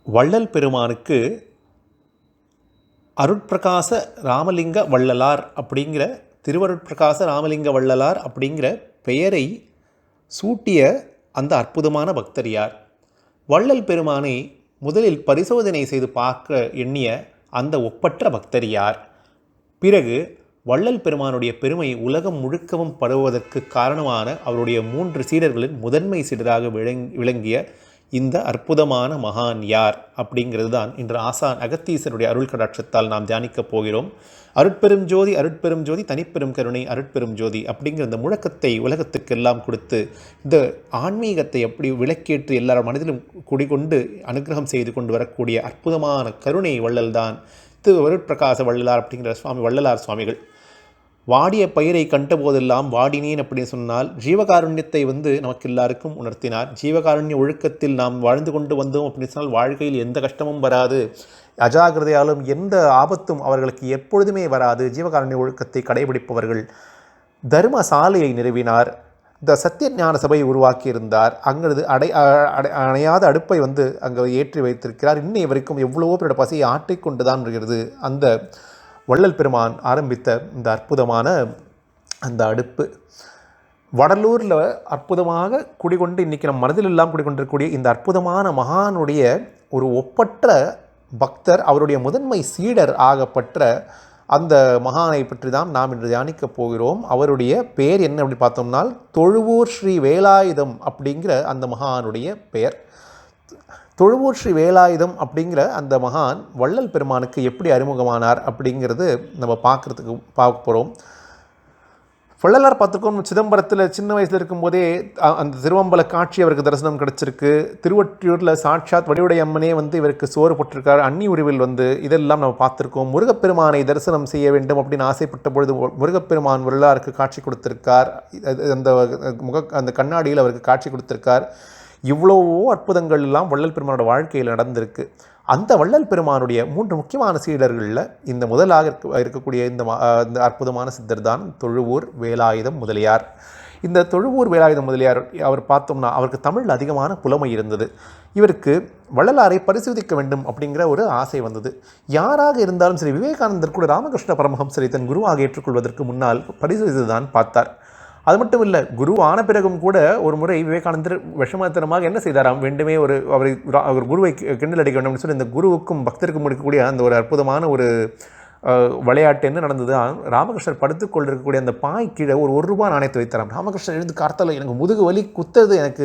வள்ளல் பெருமானுக்கு அருட்பிரகாச ராமலிங்க வள்ளலார் அப்படிங்கிற திருவருட்பிரகாச ராமலிங்க வள்ளலார் அப்படிங்கிற பெயரை சூட்டிய அந்த அற்புதமான பக்தர் யார்? வள்ளல் பெருமானை முதலில் பரிசோதனை செய்து பார்க்க எண்ணிய அந்த ஒப்பற்ற பக்தர் யார்? பிறகு வள்ளல் பெருமானுடைய பெருமை உலகம் முழுக்கவும் பரவுவதற்கு காரணமான அவருடைய 3 சீடர்களின் முதன்மை சீடராக விளங்கிய இந்த அற்புதமான மகான் யார் அப்படிங்கிறது தான் இன்று ஆசான் அகத்தீசருடைய அருள் கடாட்சத்தால் நாம் தியானிக்கப் போகிறோம். அருட்பெரும் ஜோதி அருட்பெரும் ஜோதி தனிப்பெரும் கருணை அருட்பெரும் ஜோதி அப்படிங்கிற இந்த முழக்கத்தை உலகத்துக்கெல்லாம் கொடுத்து இந்த ஆன்மீகத்தை எப்படி விளக்கேற்று எல்லார் மனதிலும் குடிகொண்டு அனுகிரகம் செய்து கொண்டு வரக்கூடிய அற்புதமான கருணை வள்ளல் தான் அருட்பிரகாச வள்ளலார் அப்படிங்கிற வள்ளலார் சுவாமிகள். வாடிய பயிரை கண்ட போதெல்லாம் வாடினேன் அப்படின்னு சொன்னால் ஜீவகாருண்யத்தை நமக்கு எல்லாருக்கும் உணர்த்தினார். ஜீவகாருண்ய ஒழுக்கத்தில் நாம் வாழ்ந்து கொண்டு வந்தோம் அப்படின்னு சொன்னால் வாழ்க்கையில் எந்த கஷ்டமும் வராது, அஜாகிரதையாலும் எந்த ஆபத்தும் அவர்களுக்கு எப்பொழுதுமே வராது. ஜீவகாருண்ய ஒழுக்கத்தை கடைபிடிப்பவர்கள் தர்ம சாலையை நிறுவினார். இந்த சத்திய ஞான சபையை உருவாக்கியிருந்தார். அங்கிறது அணையாத அடுப்பை அங்கே ஏற்றி வைத்திருக்கிறார். இன்னை வரைக்கும் எவ்வளவோ பேரோட பசியை ஆற்றிக்கொண்டு தான் இருக்கிறது அந்த வள்ளல் பெருமான் ஆரம்பித்த இந்த அற்புதமான அந்த அடுப்பு. வடலூரில் அற்புதமாக குடிகொண்டு இன்றைக்கி நம் மனதில் எல்லாம் குடிகொண்டிருக்கக்கூடிய இந்த அற்புதமான மகானுடைய ஒரு ஒப்பற்ற பக்தர், அவருடைய முதன்மை சீடர் ஆகப்பட்ட அந்த மகானை பற்றி தான் நாம் இன்று தியானிக்கப் போகிறோம். அவருடைய பெயர் என்ன அப்படி பார்த்தோம்னால் தொழுவூர் ஸ்ரீ வேலாயுதம் அப்படிங்கிற அந்த மகானுடைய பெயர். தொழுவூர் ஸ்ரீ வேலாயுதம் அப்படிங்கிற அந்த மகான் வள்ளல் பெருமானுக்கு எப்படி அறிமுகமானார் அப்படிங்கிறது நம்ம பார்க்க போகிறோம். வள்ளலார் பார்த்துக்கோம், சிதம்பரத்தில் சின்ன வயசில் இருக்கும்போதே அந்த திருவம்பல காட்சி அவருக்கு தரிசனம் கிடச்சிருக்கு. திருவொற்றியூரில் சாட்சாத் வடிவுடை அம்மனே இவருக்கு சோறு போட்டிருக்கார். அன்னி உருவில் இதெல்லாம் நம்ம பார்த்துருக்கோம். முருகப்பெருமானை தரிசனம் செய்ய வேண்டும் அப்படின்னு ஆசைப்பட்ட பொழுது முருகப்பெருமான் வள்ளலாருக்கு காட்சி கொடுத்திருக்கார். அந்த கண்ணாடியில் அவருக்கு காட்சி கொடுத்திருக்கார். இவ்வளவோ அற்புதங்கள் எல்லாம் வள்ளல் பெருமானோட வாழ்க்கையில் நடந்திருக்கு. அந்த வள்ளல் பெருமானுடைய 3 முக்கியமான சீடர்களில் இந்த முதலாக இருக்கக்கூடிய இந்த அற்புதமான சித்தர் தான் தொழுவூர் வேலாயுதம் முதலியார். இந்த தொழுவூர் வேலாயுதம் முதலியார் அவர் பார்த்தோம்னா அவருக்கு தமிழில் அதிகமான புலமை இருந்தது. இவருக்கு வள்ளலாரை பரிசோதிக்க வேண்டும் அப்படிங்கிற ஒரு ஆசை வந்தது. யாராக இருந்தாலும் சரி, விவேகானந்தர் கூட ராமகிருஷ்ண பரமஹம்சரை தன் குருவாக ஏற்றுக்கொள்வதற்கு முன்னால் பரிசோதித்து தான் பார்த்தார். அது மட்டும் இல்லை, குரு ஆன பிறகும் கூட ஒரு முறை விவேகானந்தர் விஷமத்தனமாக என்ன செய்தாராம், வேண்டுமே அவர் குருவை கிண்டல் அடிக்க வேண்டும் சொல்லி இந்த குருவுக்கும் பக்தருக்கும் இருக்கக்கூடிய அந்த ஒரு அற்புதமான ஒரு விளையாட்டு என்ன நடந்தது, ராமகிருஷ்ணர் படுத்துக்கொண்டிருக்கக்கூடிய அந்த பாய் கீழே ஒரு ₹1 நாணயத்தை வைத்தாராம். ராமகிருஷ்ணர் எழுந்து கார்த்தால எனக்கு முதுகு வலி குத்துறது, எனக்கு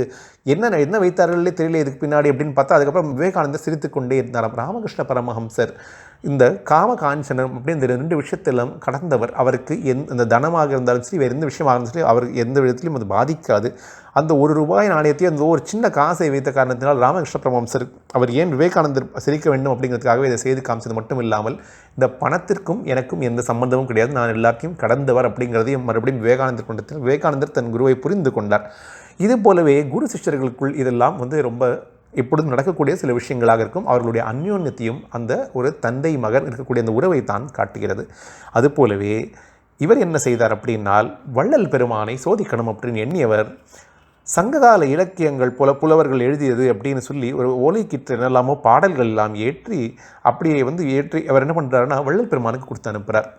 என்ன வைத்தார்களே தெரியல இதுக்கு பின்னாடி அப்படின்னு பார்த்தா அதுக்கப்புறம் விவேகானந்தர் சிரித்து கொண்டே இருந்தாராம். ராமகிருஷ்ண பரமஹம்சர் இந்த காம காஞ்சனம் அப்படி இந்த 2 விஷயத்திலும் கடந்தவர். அவருக்கு இந்த தனமாக இருந்தாலும் சரி, வேறு எந்த விஷயமாக இருந்தாலும் சரி, அவர் எந்த விதத்திலையும் அது பாதிக்காது. அந்த ₹1 நாணயத்தையும் அந்த ஒரு சின்ன காசை வைத்த காரணத்தினால் ராமகிருஷ்ண பரமஹம்சர் அவர் ஏன் விவேகானந்தர் சிரிக்க வேண்டும் அப்படிங்கிறதுக்காகவே இதை செய்து காமிச்சது மட்டும் இல்லாமல் இந்த பணத்திற்கும் எனக்கும் எந்த சம்பந்தமும் கிடையாது, நான் எல்லாத்தையும் கடந்தவர் அப்படிங்கிறதையும் மறுபடியும் விவேகானந்தர் கொண்டத்தில் விவேகானந்தர் தன் குருவை புரிந்து கொண்டார். இது போலவே குரு சிஷ்யர்களுக்குள் இதெல்லாம் ரொம்ப எப்பொழுதும் நடக்கக்கூடிய சில விஷயங்களாக இருக்கும். அவர்களுடைய அந்யோன்யத்தையும் அந்த ஒரு தந்தை மகன் இருக்கக்கூடிய அந்த உறவை தான் காட்டுகிறது. அதுபோலவே இவர் என்ன செய்தார் அப்படின்னால் வள்ளல் பெருமானை சோதிக்கணும் அப்படின்னு எண்ணியவர் சங்ககால இலக்கியங்கள் புலவர்கள் எழுதியது அப்படின்னு சொல்லி ஒரு ஓலைக்கிட்டு என்னெல்லாமோ பாடல்கள் எல்லாம் ஏற்றி அப்படியே ஏற்றி அவர் என்ன பண்ணுறாருன்னா வள்ளல் பெருமானுக்கு கொடுத்து அனுப்புகிறார்.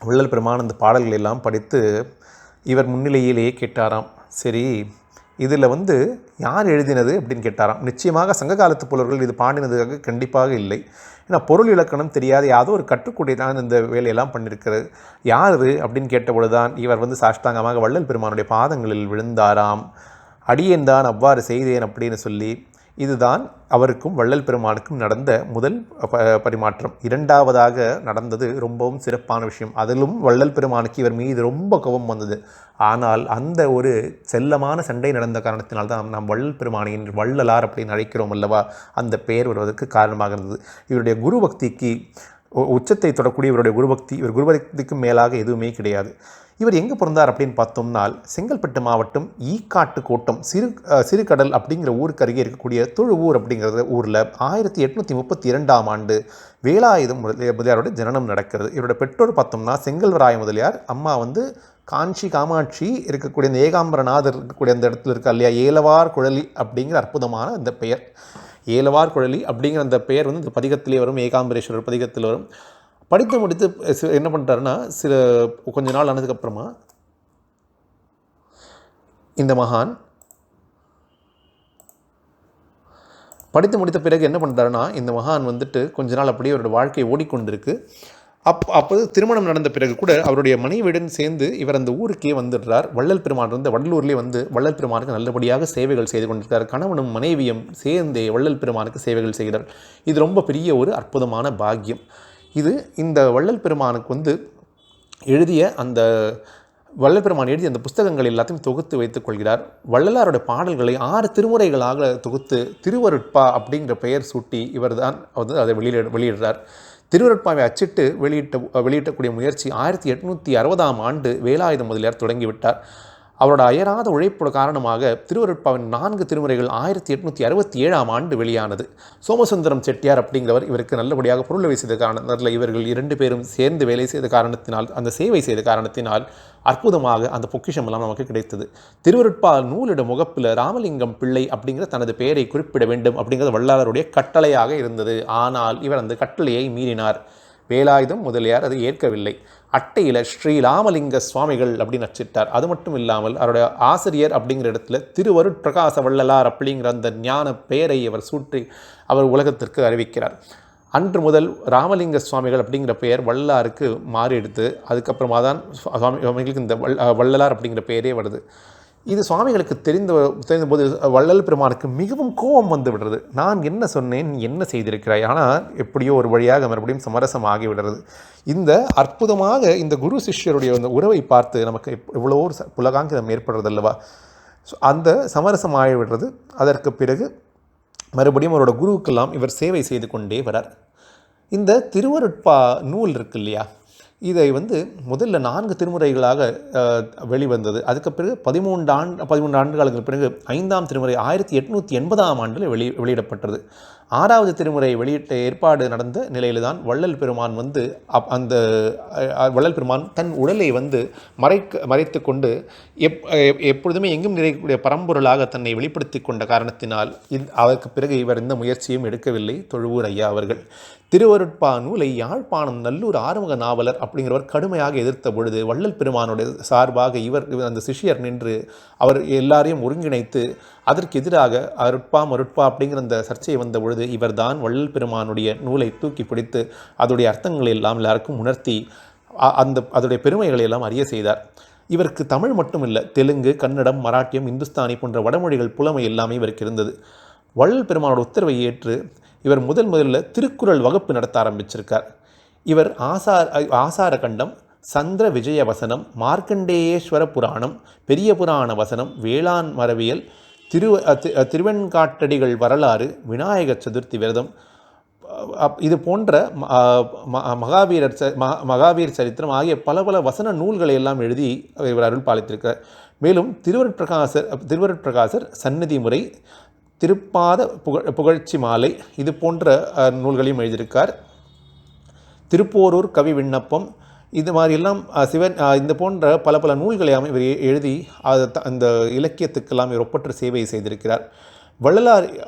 வள்ளல் பெருமான் அந்த பாடல்கள் எல்லாம் படித்து இவர் முன்னிலையிலேயே கேட்டாராம், சரி இதில் யார் எழுதினது அப்படின்னு கேட்டாராம். நிச்சயமாக சங்க காலத்து புலவர்கள் இது பாடினதுக்காக கண்டிப்பாக இல்லை. ஏன்னா பொருள் இலக்கணம் தெரியாத யாதோ ஒரு கற்றுக்குடி தான் இந்த வேலையெல்லாம் பண்ணியிருக்கிறது. யார் இது அப்படின்னு கேட்டபொழுது தான் இவர் சாஷ்டாங்கமாக வள்ளல் பெருமானுடைய பாதங்களில் விழுந்தாராம். அடியேன் தான் அவ்வாறு செய்தேன் அப்படின்னு சொல்லி இதுதான் அவருக்கும் வள்ளல் பெருமானுக்கும் நடந்த முதல் பரிமாற்றம். 2வதாக நடந்தது ரொம்பவும் சிறப்பான விஷயம். அதிலும் வள்ளல் பெருமானுக்கு இவர் மீது ரொம்ப கோபம் வந்தது. ஆனால் அந்த ஒரு செல்லமான சண்டை நடந்த காரணத்தினால்தான் நாம் வள்ளல் பெருமானை வள்ளலார் அப்படின்னு அழைக்கிறோம் அல்லவா, அந்த பெயர் வருவதற்கு காரணமாக இருந்தது. இவருடைய குரு பக்திக்கு உச்சத்தை தொடக்கூடிய இவருடைய குருபக்தி, இவர் குருபக்திக்கும் மேலாக எதுவுமே கிடையாது. இவர் எங்கே பிறந்தார் அப்படின்னு பார்த்தோம்னால் செங்கல்பட்டு மாவட்டம் ஈக்காட்டு கோட்டம் சிறுகடல் அப்படிங்கிற ஊருக்கு அருகே இருக்கக்கூடிய தொழுவூர் அப்படிங்கிற ஊரில் 1832ஆம் ஆண்டு வேலாயுதம் முதலியாரோட ஜனனம் நடக்கிறது. இவரோட பெற்றோர் பார்த்தோம்னா செங்கல்வராய முதலியார், அம்மா காமாட்சி இருக்கக்கூடிய இந்த ஏகாம்பரநாதர் இருக்கக்கூடிய அந்த இடத்துல இருக்கா இல்லையா, ஏலவார் குழலி அப்படிங்கிற அற்புதமான இந்த பெயர். ஏலவார் குழலி அப்படிங்கிற அந்த பெயர் வந்து இந்த பதிகத்திலே வரும், ஏகாம்பரேஸ்வரர் பதிகத்தில் வரும். படித்து முடித்து என்ன பண்ணிட்டாருன்னா, கொஞ்ச நாள் ஆனதுக்கப்புறமா இந்த மகான் படித்து முடித்த பிறகு என்ன பண்ணுறாருன்னா, இந்த மகான் வந்துட்டு கொஞ்ச நாள் அப்படியே அவரோட வாழ்க்கை ஓடிக்கொண்டிருக்கு. அப்போது திருமணம் நடந்த பிறகு கூட அவருடைய மனைவியுடன் சேர்ந்து இவர் அந்த ஊருக்கே வந்துடுறார். வள்ளல் பெருமான் வந்து வள்ளூர்லேயே வந்து வள்ளல் பெருமானுக்கு நல்லபடியாக சேவைகள் செய்து கொண்டிருக்கிறார். கணவனும் மனைவியும் சேர்ந்தே வள்ளல் பெருமானுக்கு சேவைகள் செய்கிறார். இது ரொம்ப பெரிய ஒரு அற்புதமான பாக்கியம். இது இந்த வள்ளல் பெருமானுக்கு வந்து வள்ளல் பெருமான் எழுதிய அந்த புஸ்தகங்கள் எல்லாத்தையும் தொகுத்து வைத்துக் கொள்கிறார். வள்ளலாரோட பாடல்களை 6 திருமுறைகளாக தொகுத்து திருவருட்பா அப்படிங்கிற பெயர் சூட்டி இவர் தான் வந்து அதை வெளியிடுறார். திருவருட்பாவை அச்சிட்டு வெளியிட்டக்கூடிய முயற்சி 1860ஆம் ஆண்டு வேலாயுத முதலியார் தொடங்கிவிட்டார். அவரோட அயராத உழைப்போட காரணமாக திருவருட்பாவின் 4 திருமுறைகள் 1867ஆம் ஆண்டு வெளியானது. சோமசுந்தரம் செட்டியார் அப்படிங்கிறவர் இவருக்கு நல்லபடியாக பொருளுதவி செய்த காரணத்தில் இவர்கள் 2 பேரும் சேர்ந்து வேலை செய்த காரணத்தினால், அந்த சேவை செய்த காரணத்தினால் அற்புதமாக அந்த பொக்கிஷம் எல்லாம் நமக்கு கிடைத்தது. திருவருட்பா நூலிட முகப்பில் ராமலிங்கம் பிள்ளை அப்படிங்கிற தனது பெயரை குறிப்பிட வேண்டும் அப்படிங்கிறது வள்ளலாருடைய கட்டளையாக இருந்தது. ஆனால் இவர் அந்த கட்டளையை மீறினார். வேலாயுதம் முதலியார் அதை ஏற்கவில்லை. அட்டையில் ஸ்ரீ ராமலிங்க சுவாமிகள் அப்படின்னு அச்சிட்டார். அது மட்டும் இல்லாமல் அவருடைய ஆசிரியர் அப்படிங்கிற இடத்துல திருவருட்பிரகாச வள்ளலார் அப்படிங்கிற அந்த ஞான பெயரை அவர் சூட்டி அவர் உலகத்திற்கு அறிவிக்கிறார். அன்று முதல் ராமலிங்க சுவாமிகள் அப்படிங்கிற பெயர் வள்ளலாருக்கு மாறிடுது. அதுக்கப்புறமா தான் சுவாமிகளுக்கு இந்த வள்ளலார் அப்படிங்கிற பெயரே வருது. இது சுவாமிகளுக்கு தெரிந்தபோது வள்ளல் பெருமானுக்கு மிகவும் கோபம் வந்து விடுறது. நான் என்ன சொன்னேன், நீ என்ன செய்திருக்கிறாய்? ஆனால் எப்படியோ ஒரு வழியாக மறுபடியும் சமரசம் ஆகிவிடுறது. இந்த அற்புதமாக இந்த குரு சிஷ்யருடைய அந்த உறவை பார்த்து நமக்கு எவ்வளோ புலகாங்கிதம் ஏற்படுறது அல்லவா? அந்த சமரசம் ஆகிவிடுறது. அதற்கு பிறகு மறுபடியும் அவரோட குருவுக்கெல்லாம் இவர் சேவை செய்து கொண்டே வரார். இந்த திருவருட்பா நூல் இருக்கு இல்லையா, இதை வந்து முதல்ல 4 திருமுறைகளாக வெளிவந்தது. அதுக்கு பிறகு 13 ஆண்டுகளுக்கு பிறகு 5ஆம் திருமுறை 1880ஆம் ஆண்டில் வெளியிடப்பட்டது. 6வது திருமுறை வெளியிட்ட ஏற்பாடு நடந்த நிலையில் தான் வள்ளல் பெருமான் வந்து அந்த வள்ளல் பெருமான் தன் உடலை வந்து மறைத்து கொண்டு எப்பொழுதுமே எங்கும் நிறையக்கூடிய பரம்பொருளாக தன்னை வெளிப்படுத்தி கொண்ட காரணத்தினால் அதற்கு பிறகு இவர் இந்த முயற்சியும் எடுக்கவில்லை. தொழுவூர் ஐயா அவர்கள் திருவருட்பா நூலை யாழ்ப்பாணம் நல்லூர் ஆறுமுக நாவலர் அப்படிங்கிறவர் கடுமையாக எதிர்த்த பொழுது வள்ளல் பெருமானுடைய சார்பாக இவர் அந்த சிஷ்யர் நின்று அவர் எல்லாரையும் ஒருங்கிணைத்து அதற்கு எதிராக மருட்பா அப்படிங்கிற அந்த சர்ச்சை வந்த பொழுது இவர் தான் வள்ளல் பெருமானுடைய நூலை தூக்கி பிடித்து அதோடைய அர்த்தங்களை எல்லாம் எல்லாருக்கும் உணர்த்தி அதோடைய பெருமைகளை எல்லாம் அறிய செய்தார். இவருக்கு தமிழ் மட்டும் இல்லை, தெலுங்கு, கன்னடம், மராட்டியம், இந்துஸ்தானி போன்ற வடமொழிகள் புலமை எல்லாமே இவருக்கு இருந்தது. வள்ளல் பெருமானோட உத்தரவை ஏற்று இவர் முதல்ல திருக்குறள் வகுப்பு நடத்த ஆரம்பிச்சிருக்கார். இவர் ஆசார கண்டம், சந்திர விஜய வசனம், மார்க்கண்டேயேஸ்வர புராணம், பெரிய புராண வசனம், வேளாண் மரபியல், திருவெண்காட்டடிகள் வரலாறு, விநாயகர் சதுர்த்தி விரதம், இது போன்ற மகாவீர் சரித்திரம் ஆகிய பல வசன நூல்களை எல்லாம் எழுதி இவர் அருள் பாலித்திருக்கிறார். மேலும் திருவருட்பிரகாசர் சந்நிதி முறை, திருப்பாத புகழ்ச்சி மாலை, இது போன்ற நூல்களையும் எழுதியிருக்கார். திருப்போரூர் கவி விண்ணப்பம், இது மாதிரியெல்லாம் இந்த போன்ற பல நூல்களையும் இவர் எழுதி அந்த இலக்கியத்துக்கெல்லாம் இவர் ஒப்பற்ற சேவை செய்திருக்கிறார்.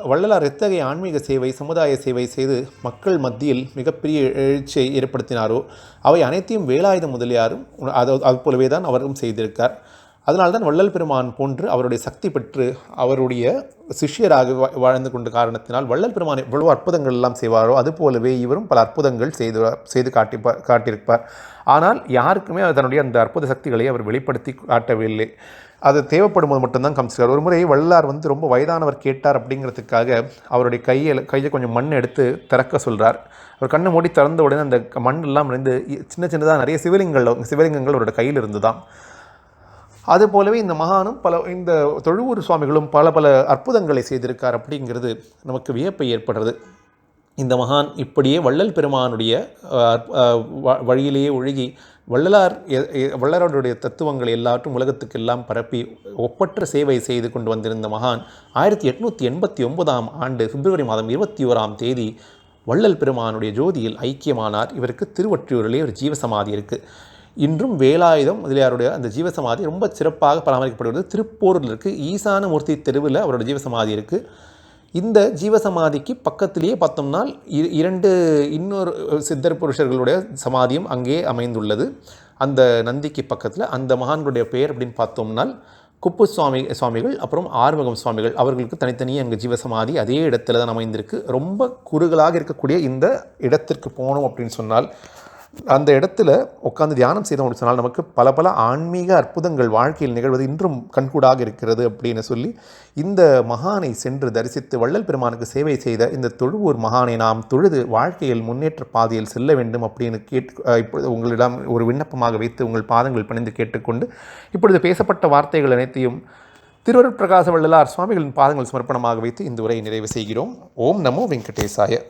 வள்ளலார் எத்தகைய ஆன்மீக சேவை, சமுதாய சேவை செய்து மக்கள் மத்தியில் மிகப்பெரிய எழுச்சியை ஏற்படுத்தினாரோ அவை அனைத்தையும் வேலாயுத முதலியாரும் அது போலவே தான் அவரும் செய்திருக்கார். அதனால்தான் வள்ளல் பெருமான் போன்று அவருடைய சக்தி பெற்று அவருடைய சிஷ்யராக வாழ்ந்து கொண்ட காரணத்தினால் வள்ளல் பெருமான் எவ்வளவு அற்புதங்கள் எல்லாம் செய்வாரோ அதுபோலவே இவரும் பல அற்புதங்கள் செய்து காட்டியிருப்பார். ஆனால் யாருக்குமே தன்னுடைய அந்த அற்புத சக்திகளை அவர் வெளிப்படுத்தி காட்டவில்லை. அது தேவைப்படும் போது மட்டும்தான் காமிச்சிருக்கார். ஒரு முறை வள்ளலார் வந்து ரொம்ப வயதானவர் கேட்டார் அப்படிங்கிறதுக்காக அவருடைய கையை கொஞ்சம் மண் எடுத்து திறக்க சொல்கிறார். அவர் கண்ணை மூடி திறந்த உடனே அந்த மண் எல்லாம் இருந்து சின்னதாக நிறைய சிவலிங்கங்கள் அவரோட கையில் இருந்துதான். அதுபோலவே இந்த மகானும் இந்த தொழுவூர் சுவாமிகளும் பல அற்புதங்களை செய்திருக்கார் அப்படிங்கிறது நமக்கு வியப்பை ஏற்படுறது. இந்த மகான் இப்படியே வள்ளல் பெருமானுடைய வழியிலேயே ஒழுகி வள்ளலாருடைய தத்துவங்களை எல்லாற்றும் உலகத்துக்கு எல்லாம் பரப்பி ஒப்பற்ற சேவை செய்து கொண்டு வந்திருந்த மகான் 1889ஆம் ஆண்டு பிப்ரவரி மாதம் 21ஆம் தேதி வள்ளல் பெருமானுடைய ஜோதியில் ஐக்கியமானார். இவருக்கு திருவொற்றியூரிலே ஒரு ஜீவசமாதி இருக்குது. இன்றும் வேலாயுதம் முதலியாருடைய அந்த ஜீவசமாதி ரொம்ப சிறப்பாக பராமரிக்கப்படுகிறது. திருப்போரூரில் இருக்குது. ஈசான மூர்த்தி தெருவில் அவரோட ஜீவசமாதி இருக்குது. இந்த ஜீவசமாதிக்கு பக்கத்திலேயே பார்த்தோம்னா இன்னொரு சித்தர் புருஷர்களுடைய சமாதியும் அங்கே அமைந்துள்ளது. அந்த நந்திக்கு பக்கத்தில் அந்த மகான்களுடைய பெயர் அப்படின்னு பார்த்தோம்னால் சுவாமிகள் அப்புறம் ஆறுமுகம் சுவாமிகள். அவர்களுக்கு தனித்தனியே அங்கே ஜீவசமாதி அதே இடத்துல தான் அமைந்திருக்கு. ரொம்ப குறுகலாக இருக்கக்கூடிய இந்த இடத்திற்கு போனோம் அப்படின்னு சொன்னால், அந்த இடத்துல உட்காந்து தியானம் செய்தோம் அப்படின்னு சொன்னால் நமக்கு பல பல ஆன்மீக அற்புதங்கள் வாழ்க்கையில் நிகழ்வது இன்றும் கண்கூடாக இருக்கிறது அப்படின்னு சொல்லி, இந்த மகானை சென்று தரிசித்து வள்ளல் பெருமானுக்கு சேவை செய்த இந்த தொழுவூர் மகானை நாம் தொழுது வாழ்க்கையில் முன்னேற்ற பாதையில் செல்ல வேண்டும் அப்படின்னு இப்பொழுது உங்களிடம் ஒரு விண்ணப்பமாக வைத்து உங்கள் பாதங்கள் பணிந்து கேட்டுக்கொண்டு, இப்பொழுது பேசப்பட்ட வார்த்தைகள் அனைத்தையும் திருவருட்பிரகாச வள்ளலார் சுவாமிகளின் பாதங்கள் சமர்ப்பணமாக வைத்து இந்த உரையை நிறைவு செய்கிறோம். ஓம் நமோ வெங்கடேசாய.